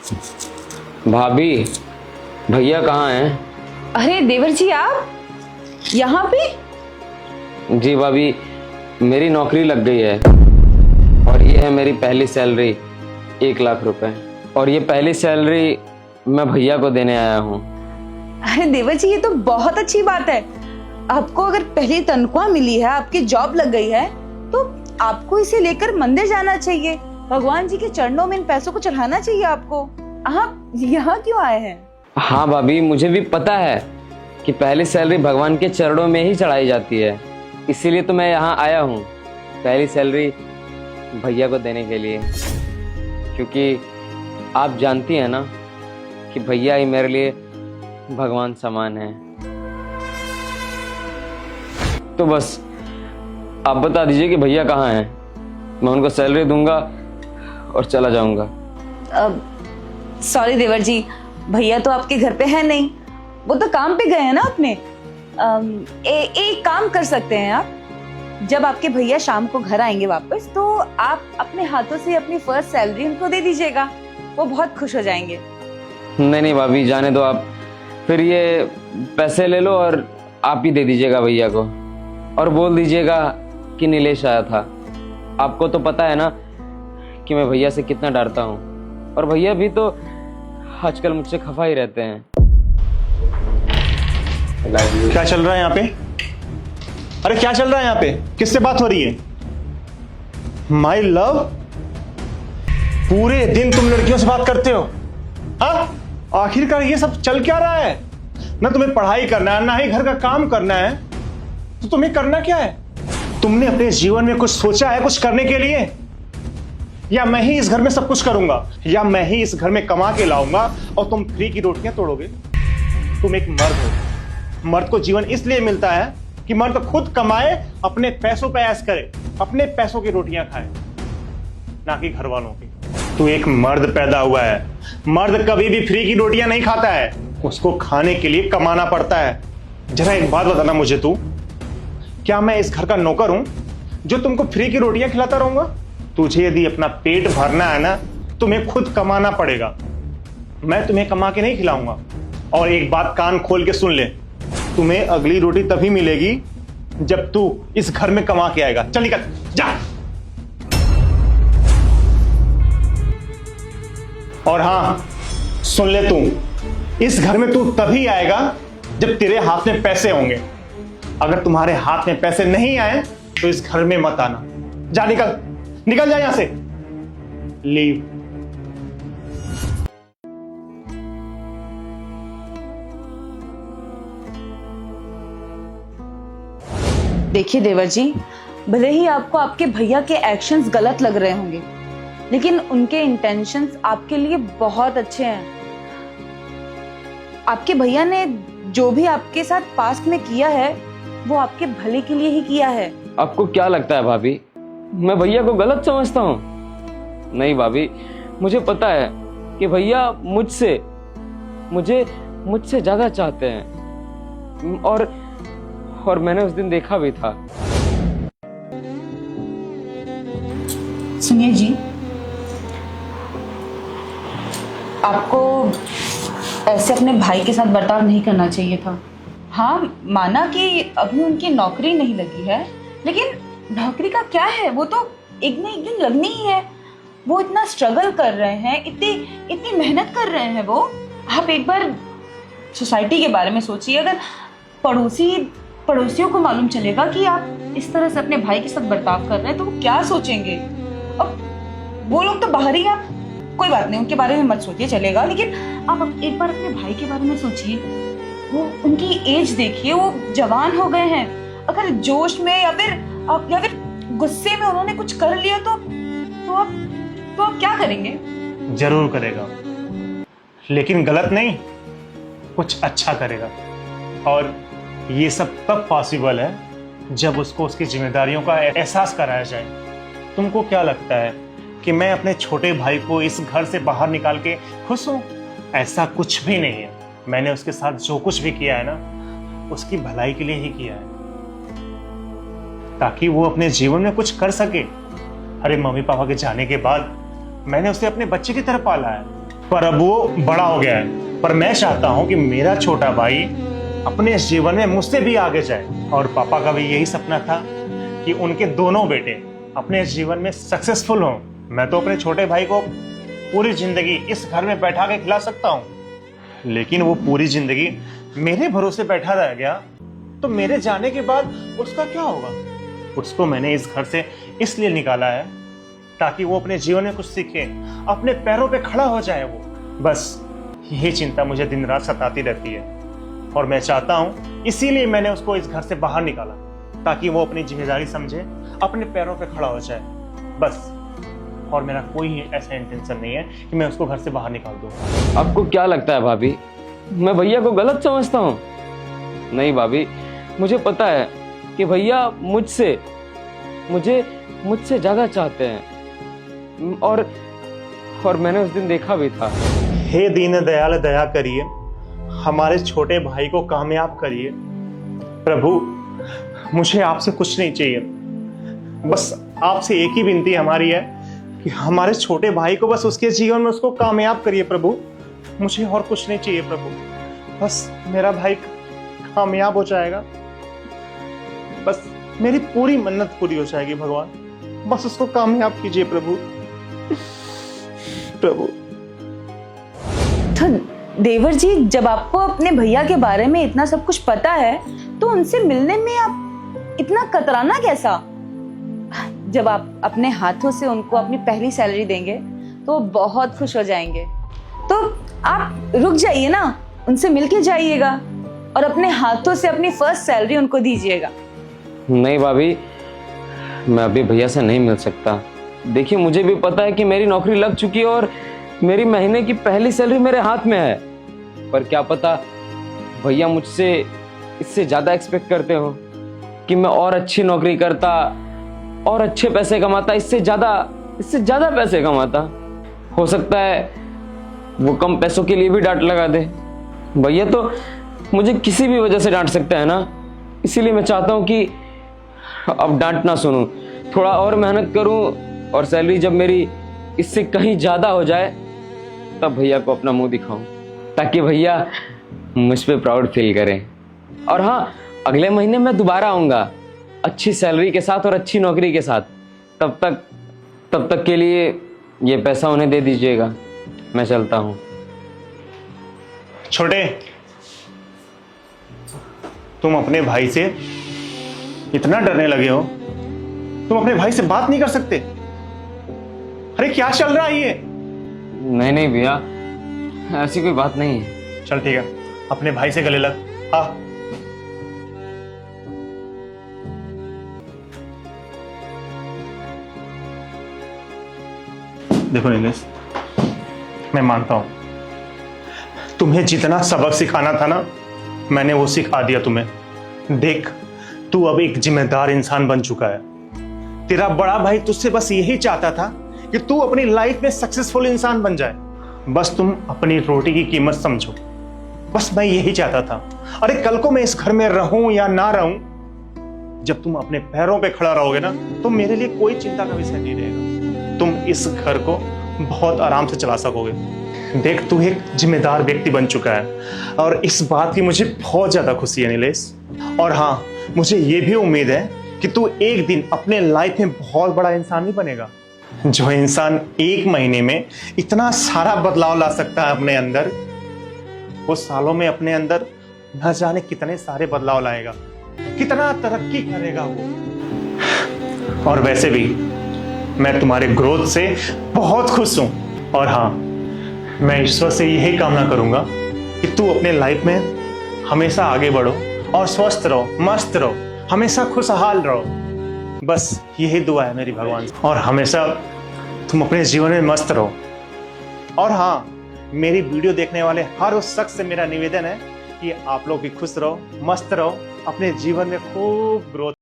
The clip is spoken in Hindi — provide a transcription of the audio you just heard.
भाभी, भैया कहाँ हैं? अरे देवर जी, आप यहाँ पे? जी भाभी, मेरी नौकरी लग गई है और ये है मेरी पहली सैलरी, 1 लाख रुपए। और ये पहली सैलरी मैं भैया को देने आया हूँ। अरे देवर जी, ये तो बहुत अच्छी बात है। आपको अगर पहली तनख्वाह मिली है, आपकी जॉब लग गई है, तो आपको इसे लेकर मंदिर जाना चाहिए। भगवान जी के चरणों में इन पैसों को चढ़ाना चाहिए आपको। आप यहाँ क्यों आए हैं? हाँ भाभी, मुझे भी पता है कि पहली सैलरी भगवान के चरणों में ही चढ़ाई जाती है, इसीलिए तो मैं यहाँ आया हूँ पहली सैलरी भैया को देने के लिए। क्योंकि आप जानती हैं ना कि भैया ही मेरे लिए भगवान समान है। तो बस आप बता दीजिए कि भैया कहाँ हैं, मैं उनको सैलरी दूंगा और चला जाऊंगा। सॉरी देवर जी, भैया तो आपके घर पे है नहीं, वो तो काम पे गए हैं ना अपने। एक काम कर सकते हैं आप, जब आपके भैया शाम को घर आएंगे वापस, तो आप अपने हाथों से अपनी फर्स्ट सैलरी उनको दे दीजिएगा, वो बहुत खुश हो जाएंगे। नहीं भाभी, जाने दो आप। फिर ये पैसे ले लो और आप ही दे दीजिएगा भैया को, और बोल दीजिएगा कि नीलेश आया था। आपको तो पता है ना कि मैं भैया से कितना डरता हूँ, और भैया भी तो आजकल मुझसे खफा ही रहते हैं। क्या चल रहा है यहाँ पे? अरे क्या चल रहा है यहाँ पे? किससे बात हो रही है? माई लव, पूरे दिन तुम लड़कियों से बात करते हो? हाँ, आखिरकार ये सब चल क्या रहा है? ना तुम्हें पढ़ाई करना है, ना ही घर का काम करना है, तो तुम्हें करना क्या है? तुमने अपने जीवन में कुछ सोचा है कुछ करने के लिए? या मैं ही इस घर में सब कुछ करूंगा, या मैं ही इस घर में कमा के लाऊंगा और तुम फ्री की रोटियां तोड़ोगे? तुम एक मर्द हो। मर्द को जीवन इसलिए मिलता है कि मर्द खुद कमाए, अपने पैसों पे ऐश करे, अपने पैसों की रोटियां खाए, ना कि घर वालों की। तू एक मर्द पैदा हुआ है। मर्द कभी भी फ्री की रोटियां नहीं खाता है, उसको खाने के लिए कमाना पड़ता है। जरा एक बात बताना मुझे, तू क्या मैं इस घर का नौकर हूं जो तुमको फ्री की रोटियां खिलाता रहूंगा? तुझे यदि अपना पेट भरना है ना, तुम्हें खुद कमाना पड़ेगा। मैं तुम्हें कमा के नहीं खिलाऊंगा। और एक बात कान खोल के सुन ले, तुम्हें अगली रोटी तभी मिलेगी जब तू इस घर में कमा के आएगा। चल निकल जा। और हां, सुन ले, तू इस घर में तू तभी आएगा जब तेरे हाथ में पैसे होंगे। अगर तुम्हारे हाथ में पैसे नहीं आए तो इस घर में मत आना। जा, निकल निकल जा यहां से। लीव। देखिए देवर जी, भले ही आपको आपके भैया के एक्शंस गलत लग रहे होंगे, लेकिन उनके इंटेंशंस आपके लिए बहुत अच्छे हैं। आपके भैया ने जो भी आपके साथ पास्ट में किया है, वो आपके भले के लिए ही किया है। आपको क्या लगता है भाभी, मैं भैया को गलत समझता हूँ? नहीं भाभी, मुझे पता है कि भैया मुझसे ज्यादा चाहते हैं, और मैंने उस दिन देखा भी था। सुनिए जी, आपको ऐसे अपने भाई के साथ बर्ताव नहीं करना चाहिए था। हाँ, माना कि अभी उनकी नौकरी नहीं लगी है, लेकिन नौकरी का क्या है, वो तो एक न एक दिन लगनी ही है। वो इतना स्ट्रगल कर रहे हैं, इतनी मेहनत कर रहे हैं वो। आप एक बार सोसाइटी के बारे में सोचिए। अगर पड़ोसियों को मालूम चलेगा कि आप इस तरह से अपने भाई के साथ बर्ताव कर रहे हैं, तो वो क्या सोचेंगे? अब वो लोग तो बाहर ही, आप कोई बात नहीं, उनके बारे में मत सोचिए, चलेगा। लेकिन आप एक बार अपने भाई के बारे में सोचिए। वो उनकी एज देखिए, वो जवान हो गए हैं। अगर जोश में या फिर गुस्से में उन्होंने कुछ कर लिया तो आप क्या करेंगे? जरूर करेगा, लेकिन गलत नहीं, कुछ अच्छा करेगा। और ये सब तब पॉसिबल है जब उसको उसकी जिम्मेदारियों का एहसास कराया जाए। तुमको क्या लगता है कि मैं अपने छोटे भाई को इस घर से बाहर निकाल के खुश हूं? ऐसा कुछ भी नहीं है। मैंने उसके साथ जो कुछ भी किया है ना, उसकी भलाई के लिए ही किया है, ताकि वो अपने जीवन में कुछ कर सके। अरे मम्मी पापा के जाने के बाद मैंने उसे अपने बच्चे की तरह पाला है। पर अब वो बड़ा हो गया है। पर मैं चाहता हूं कि मेरा छोटा भाई अपने इस जीवन में मुझसे भी आगे जाए। और पापा का भी यही सपना था कि उनके दोनों बेटे अपने इस जीवन में सक्सेसफुल हों। मैं तो अपने छोटे भाई को पूरी जिंदगी इस घर में बैठा के खिला सकता हूँ, लेकिन वो पूरी जिंदगी मेरे भरोसे बैठा रह गया, तो मेरे जाने के बाद उसका क्या होगा? उसको मैंने इस घर से इसलिए निकाला है ताकि वो अपने जीवन में कुछ सीखे, अपने पैरों पे खड़ा हो जाए वो। बस यही चिंता मुझे दिन रात सताती रहती है और मैं चाहता हूं, इसीलिए मैंने उसको इस घर से बाहर निकाला ताकि वो अपनी जिम्मेदारी समझे, अपने पैरों पे खड़ा हो जाए, बस। और मेरा कोई ऐसा इंटेंशन नहीं है कि मैं उसको घर से बाहर निकाल दूं। आपको क्या लगता है भाभी, मैं भैया को गलत समझता हूँ? नहीं भाभी, मुझे पता है कि भैया मुझसे ज्यादा चाहते हैं। और मैंने उस दिन देखा भी था। हे दीन दयाल दया करिए, हमारे छोटे भाई को कामयाब करिए। प्रभु, मुझे आपसे कुछ नहीं चाहिए, बस आपसे एक ही विनती हमारी है कि हमारे छोटे भाई को बस उसके जीवन में उसको कामयाब करिए प्रभु। मुझे और कुछ नहीं चाहिए प्रभु, बस मेरा भाई कामयाब हो जाएगा, बस मेरी पूरी मन्नत पूरी हो जाएगी भगवान। बस उसको कामयाब कीजिए प्रभु। प्रभु। तो देवर जी, जब आपको अपने भैया के बारे में इतना सब कुछ पता है तो उनसे मिलने में आप इतना कतराना कैसा? जब आप अपने हाथों से उनको अपनी पहली सैलरी देंगे तो वो बहुत खुश हो जाएंगे। तो आप रुक जाइए ना, उनसे मिलके जाइएगा और अपने हाथों से अपनी फर्स्ट सैलरी उनको दीजिएगा। नहीं भाभी, मैं अभी भैया से नहीं मिल सकता। देखिए, मुझे भी पता है कि मेरी नौकरी लग चुकी है और मेरी महीने की पहली सैलरी मेरे हाथ में है। पर क्या पता भैया मुझसे इससे ज्यादा एक्सपेक्ट करते हो कि मैं और अच्छी नौकरी करता और अच्छे पैसे कमाता, इससे ज्यादा पैसे कमाता। हो सकता है वो कम पैसों के लिए भी डांट लगा दे। भैया तो मुझे किसी भी वजह से डांट सकता है ना, इसीलिए मैं चाहता हूँ कि अब डांट ना सुनूं, थोड़ा और मेहनत करूं और सैलरी जब मेरी इससे कहीं ज्यादा हो जाए तब भैया को अपना मुंह दिखाऊं, ताकि भैया मुझ पे प्राउड फील करें। और हाँ, अगले महीने मैं दोबारा आऊंगा अच्छी सैलरी के साथ और अच्छी नौकरी के साथ। तब तक के लिए ये पैसा उन्हें दे दीजिएगा। मैं चलता हूँ। छोटे, तुम अपने भाई से इतना डरने लगे हो, तुम अपने भाई से बात नहीं कर सकते? अरे क्या चल रहा है ये? नहीं भैया, ऐसी कोई बात नहीं है। चल ठीक है, अपने भाई से गले लग। हाँ, देखो नीलेश, मैं मानता हूं तुम्हें जितना सबक सिखाना था ना, मैंने वो सिखा दिया तुम्हें। देख, तू अब एक जिम्मेदार इंसान बन चुका है। तेरा बड़ा भाई तुझसे बस यही चाहता था कि तू अपनी लाइफ में सक्सेसफुल इंसान बन जाए। बस तुम अपनी रोटी की कीमत समझो, बस मैं यही चाहता था। अरे कल को मैं इस घर में रहूं या ना रहूं, जब तुम अपने पैरों पे खड़ा रहोगे ना, तो मेरे लिए कोई चिंता का विषय नहीं रहेगा। तुम इस घर को बहुत आराम से चला सकोगे। देख, तू एक जिम्मेदार व्यक्ति बन चुका है और इस बात की मुझे बहुत ज्यादा खुशी है नीलेश। और हाँ, मुझे ये भी उम्मीद है कि तू एक दिन अपने लाइफ में बहुत बड़ा इंसान भी बनेगा। जो इंसान एक महीने में इतना सारा बदलाव ला सकता है अपने अंदर, वो सालों में अपने अंदर न जाने कितने सारे बदलाव लाएगा, कितना तरक्की करेगा वो। और वैसे भी मैं तुम्हारे ग्रोथ से बहुत खुश हूं। और हाँ, मैं ईश्वर से यही कामना करूंगा कि तू अपने लाइफ में हमेशा आगे बढ़ो और स्वस्थ रहो, मस्त रहो, हमेशा खुशहाल रहो। बस यही दुआ है मेरी भगवान से। और हमेशा तुम अपने जीवन में मस्त रहो। और हाँ, मेरी वीडियो देखने वाले हर उस शख्स से मेरा निवेदन है कि आप लोग भी खुश रहो, मस्त रहो, अपने जीवन में खूब ग्रोथ